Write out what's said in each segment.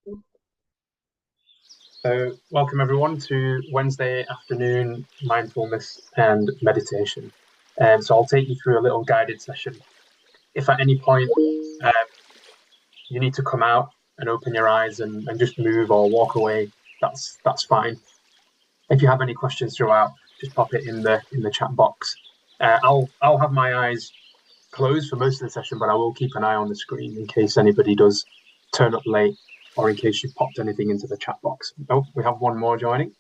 So, welcome everyone to Wednesday afternoon mindfulness and meditation. So, I'll take you through a little guided session. If at any point you need to come out and open your eyes and just move or walk away, that's fine. If you have any questions throughout, just pop it in the chat box. I'll have my eyes closed for most of the session, but I will keep an eye on the screen in case anybody does turn up late or in case you've popped anything into the chat box. Oh, we have one more joining.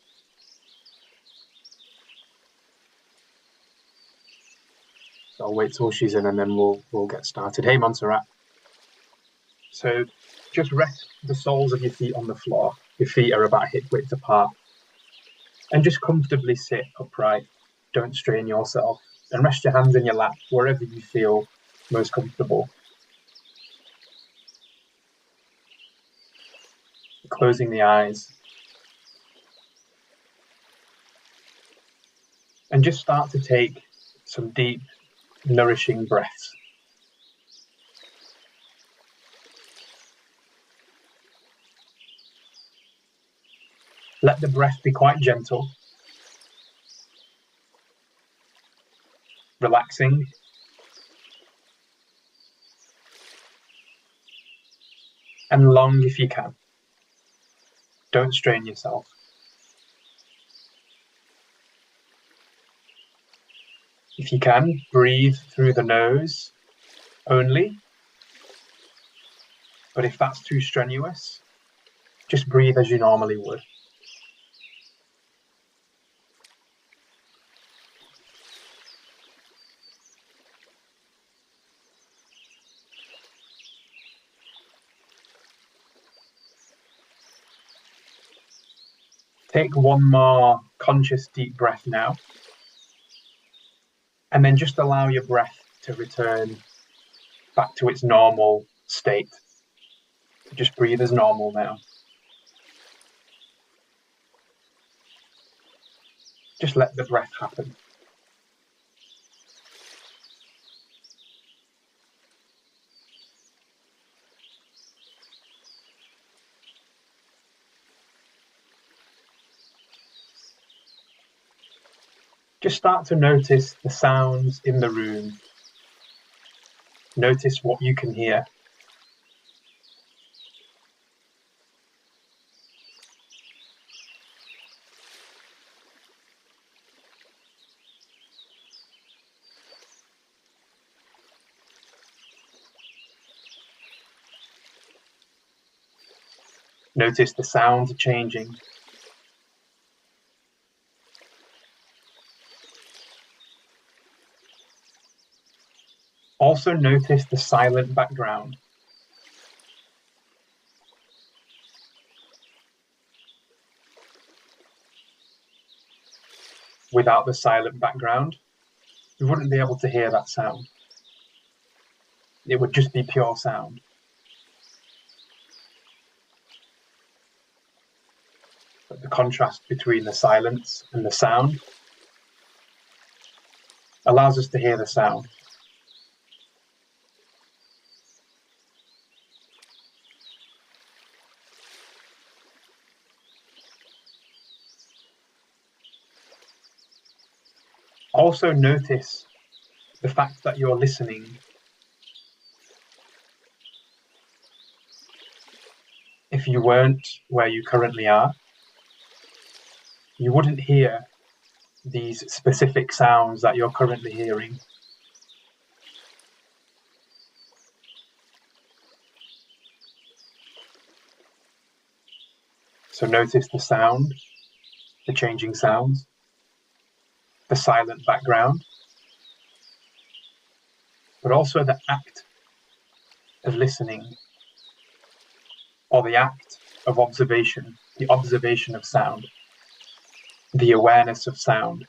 So I'll wait till she's in and then we'll get started. Hey, Montserrat. So just rest the soles of your feet on the floor. Your feet are about hip width apart. And just comfortably sit upright. Don't strain yourself. And rest your hands in your lap, wherever you feel most comfortable. Closing the eyes. And just start to take some deep, nourishing breaths. Let the breath be quite gentle, relaxing, and long if you can. Don't strain yourself. If you can, breathe through the nose only. But if that's too strenuous, just breathe as you normally would. Take one more conscious deep breath now. And then just allow your breath to return back to its normal state. Just breathe as normal now. Just let the breath happen. Just start to notice the sounds in the room. Notice what you can hear. Notice the sounds changing. Also notice the silent background. Without the silent background, you wouldn't be able to hear that sound. It would just be pure sound. But the contrast between the silence and the sound allows us to hear the sound. Also notice the fact that you're listening. If you weren't where you currently are, you wouldn't hear these specific sounds that you're currently hearing. So notice the sound, the changing sounds, the silent background, but also the act of listening, or the act of observation, the observation of sound, the awareness of sound.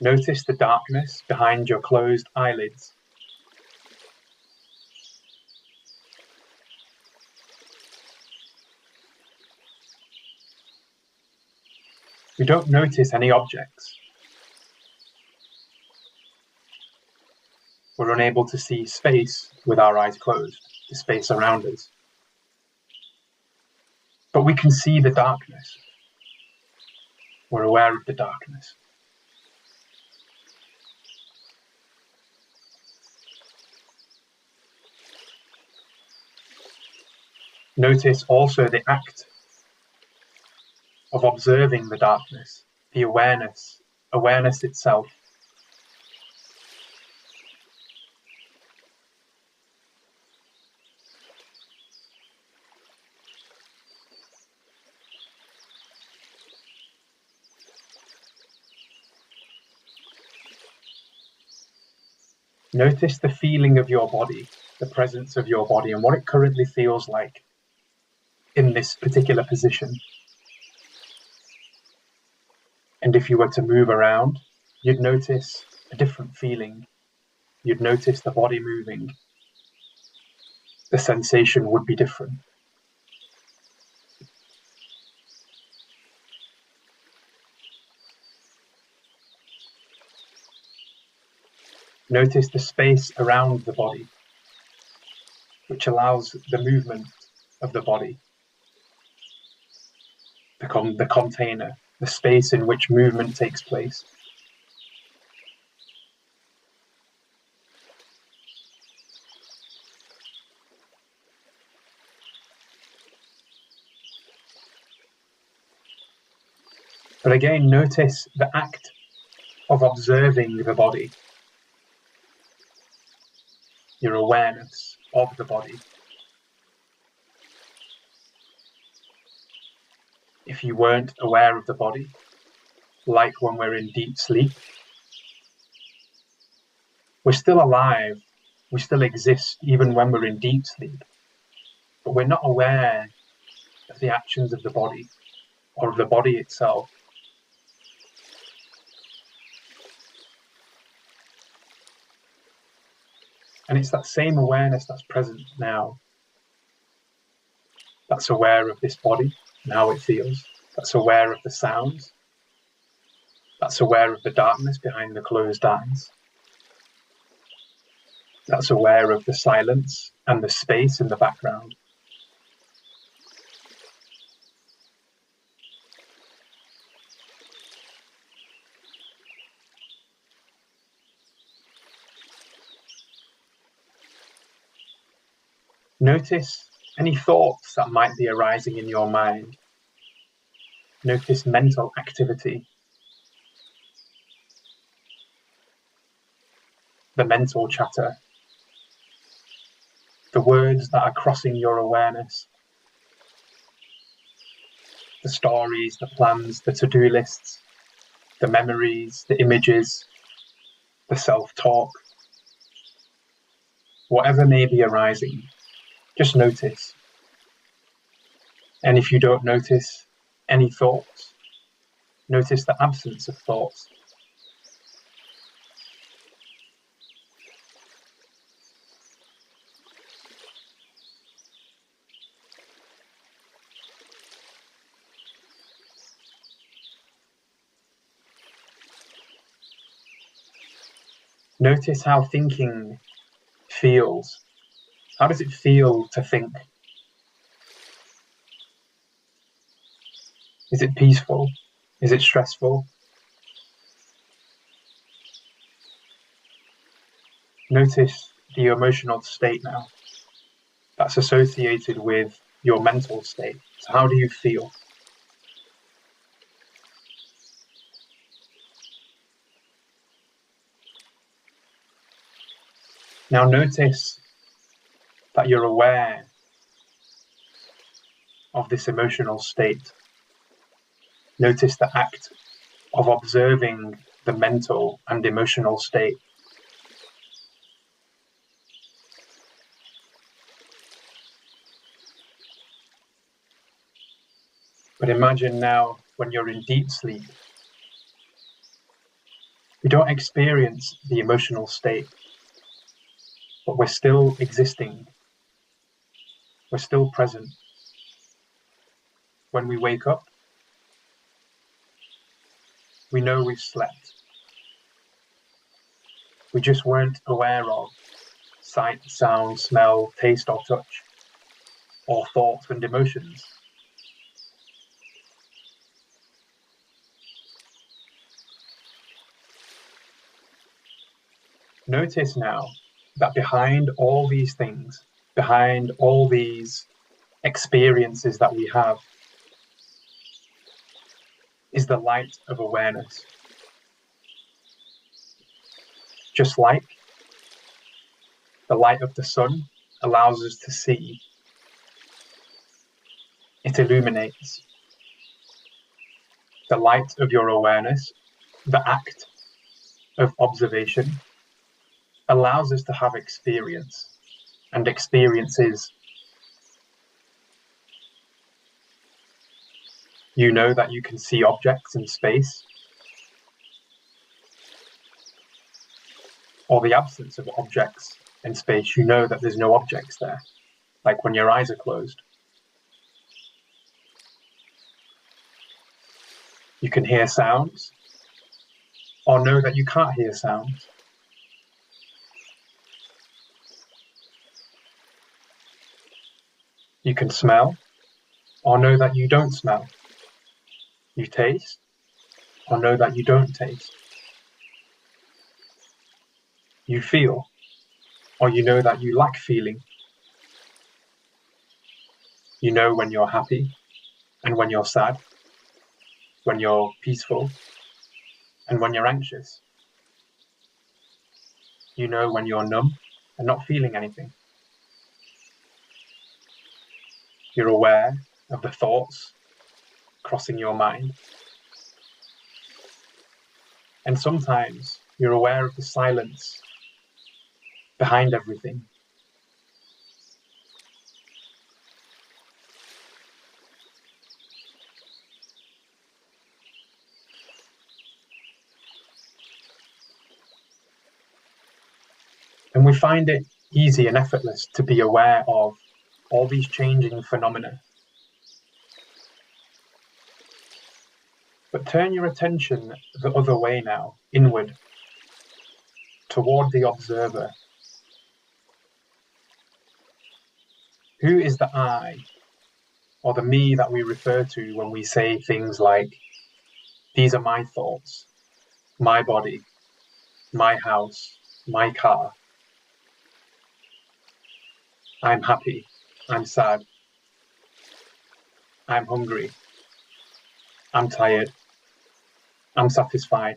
Notice the darkness behind your closed eyelids. We don't notice any objects. We're unable to see space with our eyes closed, the space around us. But we can see the darkness. We're aware of the darkness. Notice also the act of observing the darkness, the awareness itself. Notice the feeling of your body, the presence of your body, and what it currently feels like in this particular position. And if you were to move around, you'd notice a different feeling. You'd notice the body moving. The sensation would be different. Notice the space around the body, which allows the movement of the body, the container, the space in which movement takes place. But again, notice the act of observing the body, your awareness of the body. If you weren't aware of the body, like when we're in deep sleep, we're still alive, we still exist even when we're in deep sleep, but we're not aware of the actions of the body or of the body itself. And it's that same awareness that's present now, that's aware of this body and how it feels, that's aware of the sounds, that's aware of the darkness behind the closed eyes, that's aware of the silence and the space in the background. Notice any thoughts that might be arising in your mind. Notice mental activity, the mental chatter, the words that are crossing your awareness, the stories, the plans, the to-do lists, the memories, the images, the self-talk, whatever may be arising, just notice. And if you don't notice any thoughts, notice the absence of thoughts. Notice how thinking feels. How does it feel to think? Is it peaceful? Is it stressful? Notice the emotional state now that's associated with your mental state. So how do you feel? Now notice that you're aware of this emotional state. Notice the act of observing the mental and emotional state. But imagine now when you're in deep sleep, we don't experience the emotional state, but we're still existing. We're still present. When we wake up, We know we've slept. We just weren't aware of sight, sound, smell, taste or touch, or thoughts and emotions. Notice now that behind all these things, behind all these experiences that we have, is the light of awareness. Just like the light of the sun allows us to see, it illuminates. The light of your awareness, the act of observation, allows us to have experience and experiences. You know that you can see objects in space, or the absence of objects in space. You know that there's no objects there, like when your eyes are closed. You can hear sounds, or know that you can't hear sounds. You can smell, or know that you don't smell. You taste, or know that you don't taste. You feel, or you know that you lack feeling. You know when you're happy and when you're sad, when you're peaceful and when you're anxious. You know when you're numb and not feeling anything. You're aware of the thoughts crossing your mind. And sometimes you're aware of the silence behind everything. And we find it easy and effortless to be aware of all these changing phenomena. But turn your attention the other way now, inward, toward the observer. Who is the I, or the me that we refer to when we say things like, these are my thoughts, my body, my house, my car. I'm happy, I'm sad, I'm hungry, I'm tired, I'm satisfied.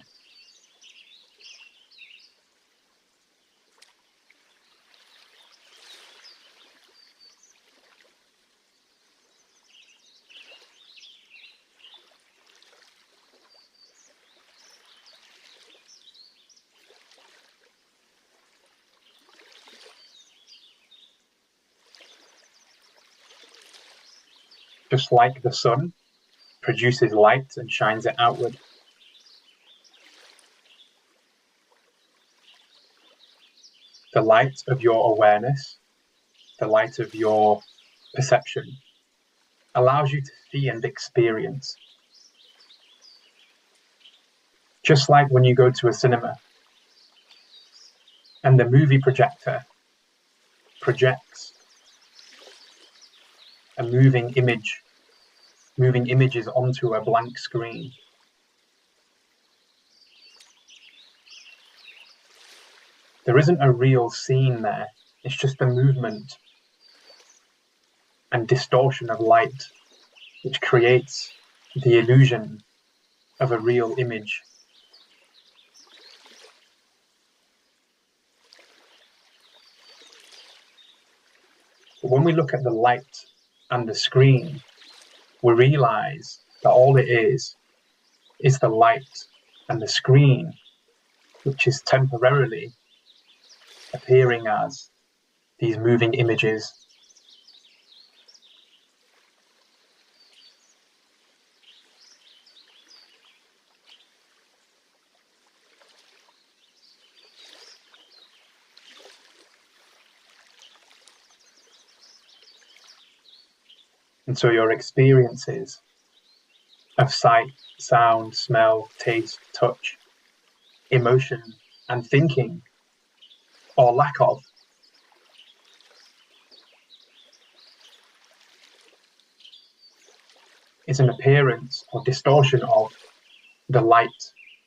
Just like the sun produces light and shines it outward, the light of your awareness, the light of your perception, allows you to see and experience. Just like when you go to a cinema and the movie projector projects a moving images onto a blank screen. There isn't a real scene there, it's just the movement and distortion of light which creates the illusion of a real image. But when we look at the light and the screen, we realize that all it is the light and the screen, which is temporarily appearing as these moving images. And so your experiences of sight, sound, smell, taste, touch, emotion, and thinking, or lack of. Is an appearance or distortion of the light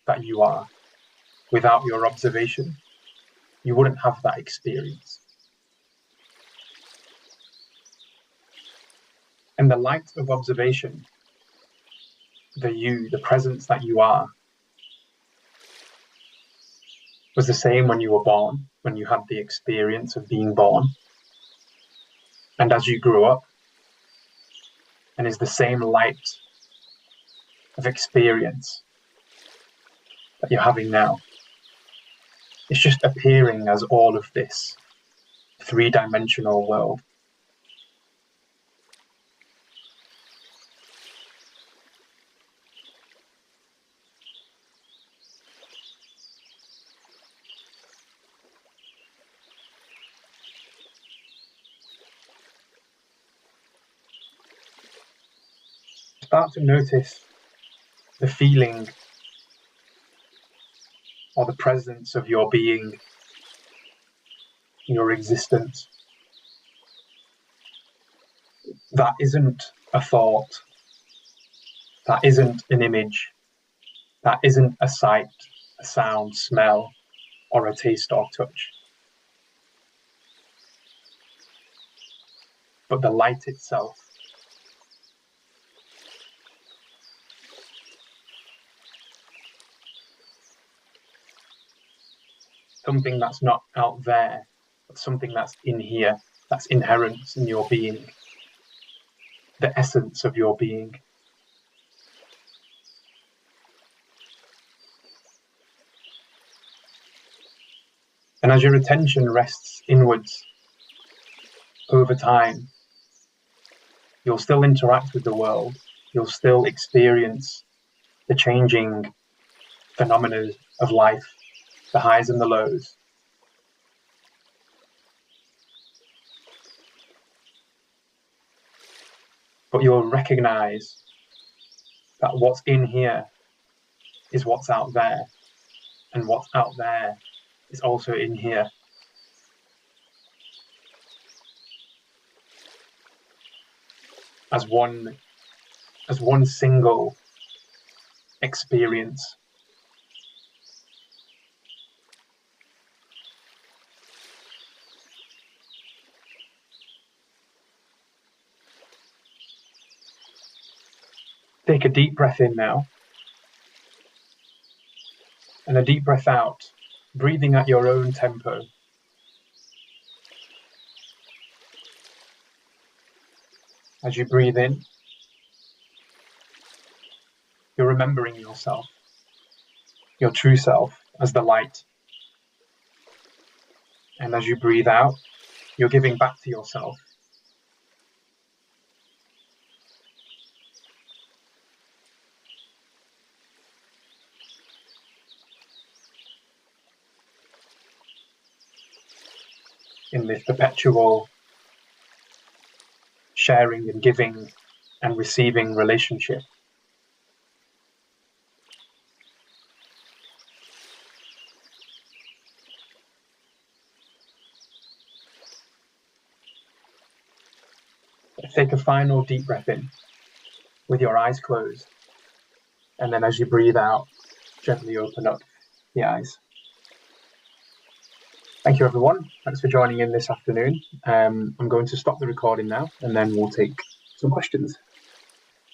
that you are. Without your observation, you wouldn't have that experience. And the light of observation, the you, the presence that you are, was the same when you were born, when you had the experience of being born. And as you grew up, and is the same light of experience that you're having now. It's just appearing as all of this three-dimensional world. Start to notice the feeling or the presence of your being, your existence. That isn't a thought, that isn't an image, that isn't a sight, a sound, smell, or a taste or touch. But the light itself. Something that's not out there, but something that's in here, that's inherent in your being, the essence of your being. And as your attention rests inwards over time, you'll still interact with the world, you'll still experience the changing phenomena of life, the highs and the lows. But you'll recognize that what's in here is what's out there, and what's out there is also in here. As one single experience. Take a deep breath in now, and a deep breath out, breathing at your own tempo. As you breathe in, you're remembering yourself, your true self, as the light. And as you breathe out, you're giving back to yourself. In this perpetual sharing and giving and receiving relationship. Take a final deep breath in with your eyes closed. And then as you breathe out, gently open up the eyes. Thank you, everyone. Thanks for joining in this afternoon. I'm going to stop the recording now, and then we'll take some questions.